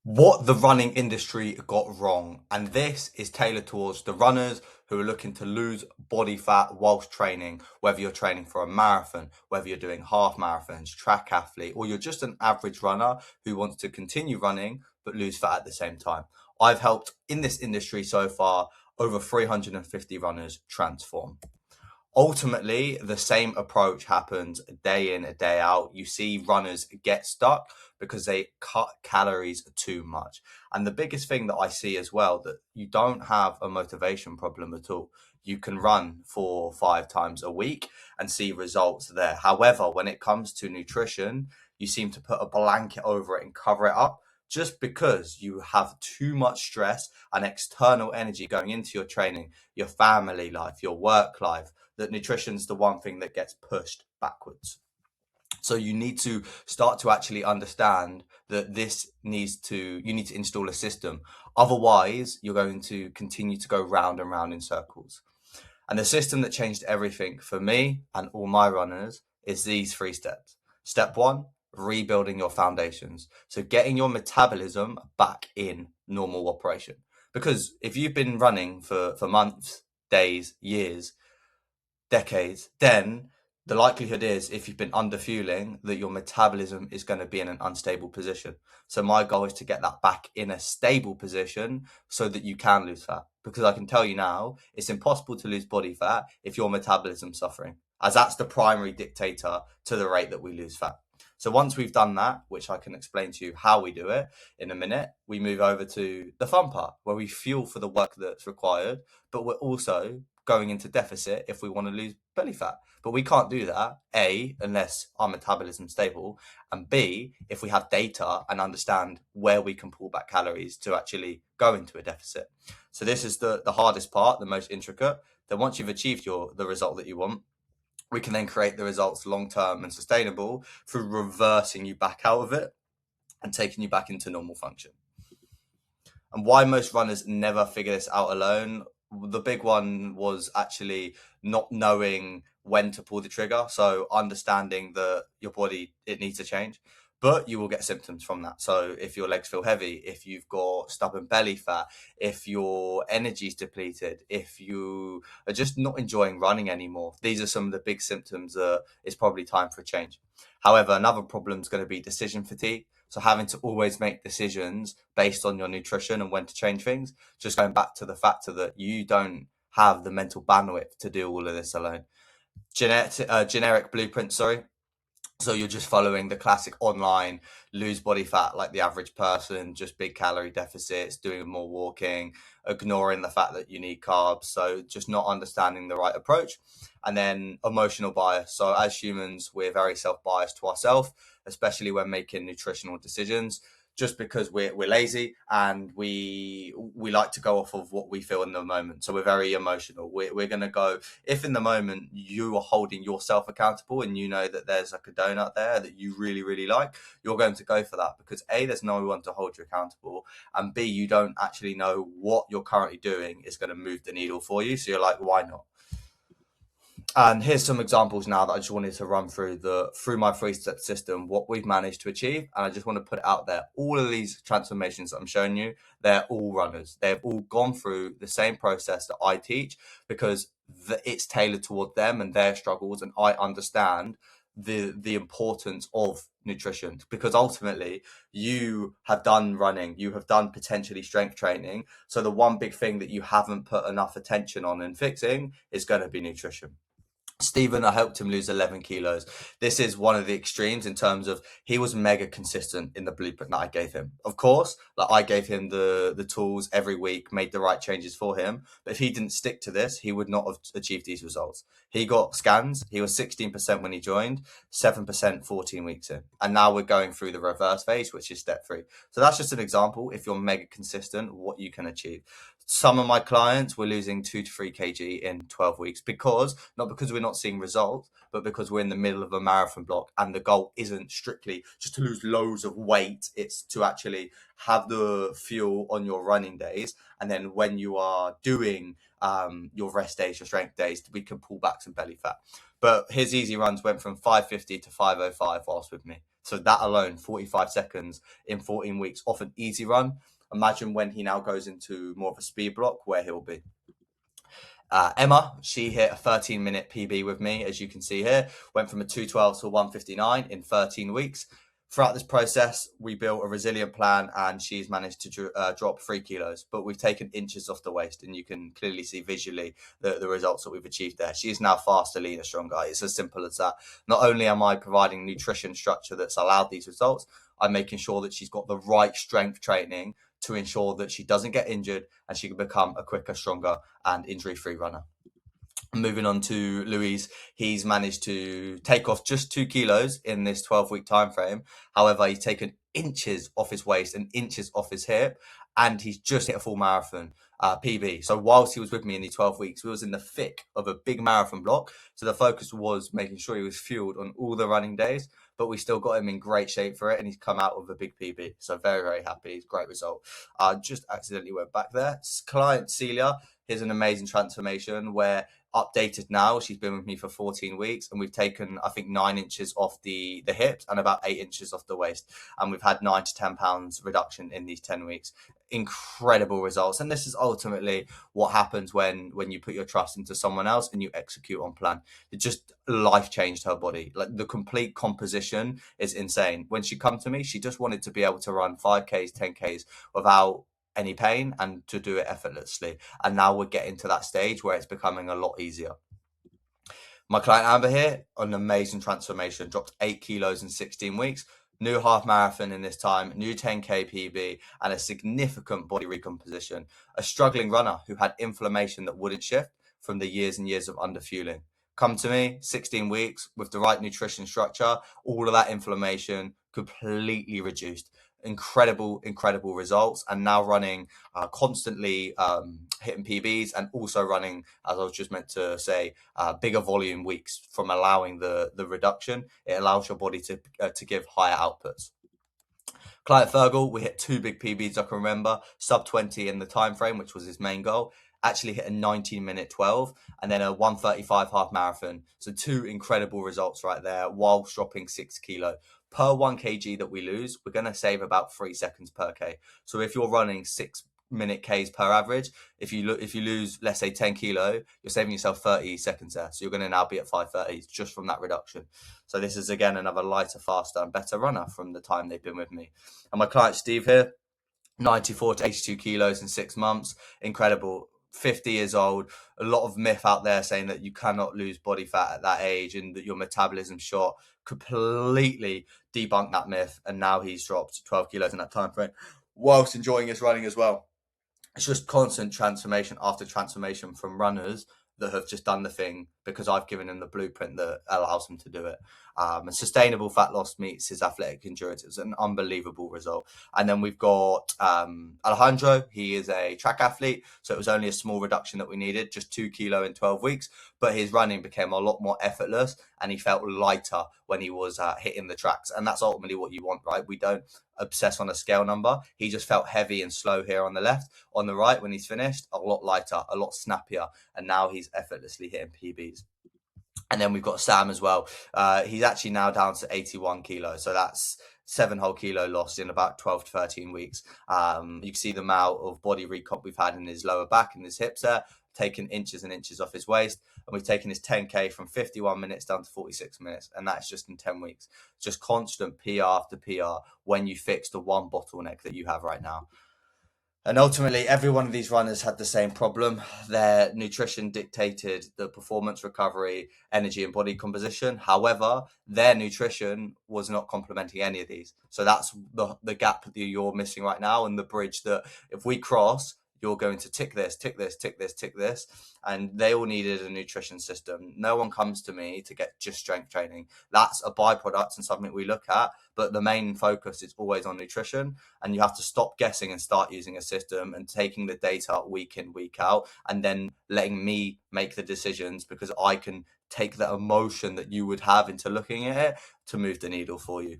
What the running industry got wrong. And this is tailored towards the runners who are looking to lose body fat whilst training, whether you're training for a marathon, whether you're doing half marathons, track athlete, or you're just an average runner who wants to continue running but lose fat at the same time. I've helped in this industry so far over 350 runners transform. Ultimately, the same approach happens day in, day out. You see runners get stuck because they cut calories too much. And the biggest thing that I see as well, that you don't have a motivation problem at all. You can run 4 or 5 times a week and see results there. However, when it comes to nutrition, you seem to put a blanket over it and cover it up just because you have too much stress and external energy going into your training, your family life, your work life, that nutrition's the one thing that gets pushed backwards. So you need to start to actually understand that you need to install a system. Otherwise, you're going to continue to go round and round in circles. And the system that changed everything for me and all my runners is these 3 steps. Step one, rebuilding your foundations. So getting your metabolism back in normal operation. Because if you've been running for months, days, years, decades, then the likelihood is, if you've been underfueling, that your metabolism is going to be in an unstable position. So my goal is to get that back in a stable position so that you can lose fat. Because I can tell you now, it's impossible to lose body fat if your metabolism's suffering, as that's the primary dictator to the rate that we lose fat. So once we've done that, which I can explain to you how we do it in a minute, we move over to the fun part where we fuel for the work that's required, but we're also going into deficit if we want to lose belly fat. But we can't do that, A, unless our metabolism's stable, and B, if we have data and understand where we can pull back calories to actually go into a deficit. So this is the hardest part, the most intricate. Then once you've achieved the result that you want, we can then create the results long-term and sustainable through reversing you back out of it and taking you back into normal function. And why most runners never figure this out alone, the big one was actually not knowing when to pull the trigger. So understanding that your body, it needs to change, but you will get symptoms from that. So if your legs feel heavy, if you've got stubborn belly fat, if your energy's depleted, if you are just not enjoying running anymore, these are some of the big symptoms that it's probably time for a change. However, another problem is going to be decision fatigue. So having to always make decisions based on your nutrition and when to change things, just going back to the factor that you don't have the mental bandwidth to do all of this alone. Generic blueprint, sorry. So you're just following the classic online lose body fat like the average person, just big calorie deficits, doing more walking, ignoring the fact that you need carbs. So just not understanding the right approach. And then emotional bias. So as humans, we're very self-biased to ourselves, especially when making nutritional decisions, just because we're lazy and we like to go off of what we feel in the moment. So we're very emotional. We're going to go, if in the moment you are holding yourself accountable and you know that there's like a donut there that you really, really like, you're going to go for that because A, there's no one to hold you accountable, and B, you don't actually know what you're currently doing is going to move the needle for you. So you're like, why not? And here's some examples now that I just wanted to run through my 3 step system, what we've managed to achieve. And I just want to put it out there. All of these transformations that I'm showing you, they're all runners. They've all gone through the same process that I teach because it's tailored toward them and their struggles. And I understand the importance of nutrition because ultimately you have done running, you have done potentially strength training. So the one big thing that you haven't put enough attention on and fixing is going to be nutrition. Stephen, I helped him lose 11 kilos. This is one of the extremes in terms of he was mega consistent in the blueprint that I gave him. Of course, like I gave him the tools every week, made the right changes for him. But if he didn't stick to this, he would not have achieved these results. He got scans. He was 16% when he joined, 7% 14 weeks in. And now we're going through the reverse phase, which is step 3. So that's just an example. If you're mega consistent, what you can achieve. Some of my clients were losing 2 to 3 kg in 12 weeks not because we're not seeing results, but because we're in the middle of a marathon block and the goal isn't strictly just to lose loads of weight. It's to actually have the fuel on your running days. And then when you are doing your rest days, your strength days, we can pull back some belly fat. But his easy runs went from 550 to 505 whilst with me. So that alone, 45 seconds in 14 weeks off an easy run. Imagine when he now goes into more of a speed block where he'll be. Emma, she hit a 13-minute PB with me, as you can see here. Went from a 212 to a 159 in 13 weeks. Throughout this process, we built a resilient plan, and she's managed to drop 3 kilos. But we've taken inches off the waist, and you can clearly see visually the results that we've achieved there. She is now faster, leaner, stronger. It's as simple as that. Not only am I providing nutrition structure that's allowed these results, I'm making sure that she's got the right strength training to ensure that she doesn't get injured and she can become a quicker, stronger, and injury-free runner. Moving on to Louise, he's managed to take off just 2 kilos in this 12-week time frame. However, he's taken inches off his waist and inches off his hip, and he's just hit a full marathon PB. So whilst he was with me in the 12 weeks, we was in the thick of a big marathon block. So the focus was making sure he was fueled on all the running days, but we still got him in great shape for it, and he's come out with a big PB. So very, very happy. Great result. Just accidentally went back there. Client Celia, here's an amazing transformation where updated now. She's been with me for 14 weeks, and we've taken, I think, 9 inches off the hips and about 8 inches off the waist. And we've had 9 to 10 pounds reduction in these 10 weeks. Incredible results. And this is ultimately what happens when you put your trust into someone else and you execute on plan. It just life changed her body. Like, the complete composition is insane. When she come to me, she just wanted to be able to run 5Ks, 10Ks without any pain and to do it effortlessly. And now we're getting to that stage where it's becoming a lot easier. My client Amber here, an amazing transformation, dropped 8 kilos in 16 weeks, new half marathon in this time, new 10K PB, and a significant body recomposition. A struggling runner who had inflammation that wouldn't shift from the years and years of underfueling. Come to me, 16 weeks with the right nutrition structure, all of that inflammation completely reduced. Incredible results, and now running constantly, hitting PBs, and also running, as I was just meant to say, bigger volume weeks from allowing the reduction. It allows your body to give higher outputs. Client Fergal, we hit 2 big PBs I can remember, sub 20 in the time frame, which was his main goal. Actually hit a 19-minute 12 and then a 1:35 half marathon. So 2 incredible results right there, whilst dropping 6 kilo. Per 1 kg that we lose, we're going to save about 3 seconds per K. So if you're running 6-minute Ks per average, if you lose, let's say 10 kilo, you're saving yourself 30 seconds there. So you're going to now be at 5:30 just from that reduction. So this is, again, another lighter, faster, and better runner from the time they've been with me. And my client Steve here, 94 to 82 kilos in 6 months. Incredible. 50 years old. A lot of myth out there saying that you cannot lose body fat at that age and that your metabolism's short. Completely debunked that myth, and now he's dropped 12 kilos in that time frame whilst enjoying his running as well. It's just constant transformation after transformation from runners that have just done the thing because I've given them the blueprint that allows them to do it. And sustainable fat loss meets his athletic endurance. It's an unbelievable result. And then we've got Alejandro. He is a track athlete, so it was only a small reduction that we needed, just 2 kilo in 12 weeks. But his running became a lot more effortless, and he felt lighter when he was hitting the tracks. And that's ultimately what you want, right? We don't obsess on a scale number. He just felt heavy and slow here on the left. On the right, when he's finished, a lot lighter, a lot snappier, and now he's effortlessly hitting PBs. And then we've got Sam as well. He's actually now down to 81 kilos. So that's 7 whole kilo lost in about 12 to 13 weeks. You can see the amount of body recomp we've had in his lower back and his hips there, taken inches and inches off his waist. And we've taken his 10K from 51 minutes down to 46 minutes. And that's just in 10 weeks. Just constant PR after PR when you fix the one bottleneck that you have right now. And ultimately, every one of these runners had the same problem. Their nutrition dictated the performance, recovery, energy, and body composition. However, their nutrition was not complementing any of these. So that's the gap that you're missing right now, and the bridge that if we cross, you're going to tick this, tick this, tick this, tick this. And they all needed a nutrition system. No one comes to me to get just strength training. That's a byproduct and something we look at. But the main focus is always on nutrition. And you have to stop guessing and start using a system and taking the data week in, week out, and then letting me make the decisions, because I can take the emotion that you would have into looking at it to move the needle for you.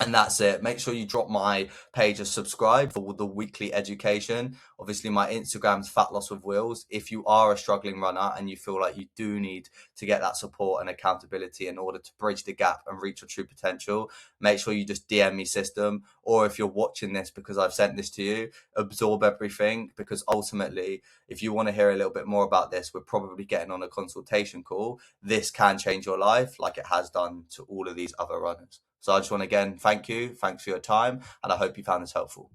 And that's it. Make sure you drop my page a subscribe for the weekly education. Obviously, my Instagram's Fat Loss with Wheels. If you are a struggling runner and you feel like you do need to get that support and accountability in order to bridge the gap and reach your true potential, make sure you just DM me system. Or if you're watching this because I've sent this to you, absorb everything, because ultimately, if you want to hear a little bit more about this, we're probably getting on a consultation call. This can change your life like it has done to all of these other runners. So I just want to again thank you. Thanks for your time. And I hope you found this helpful.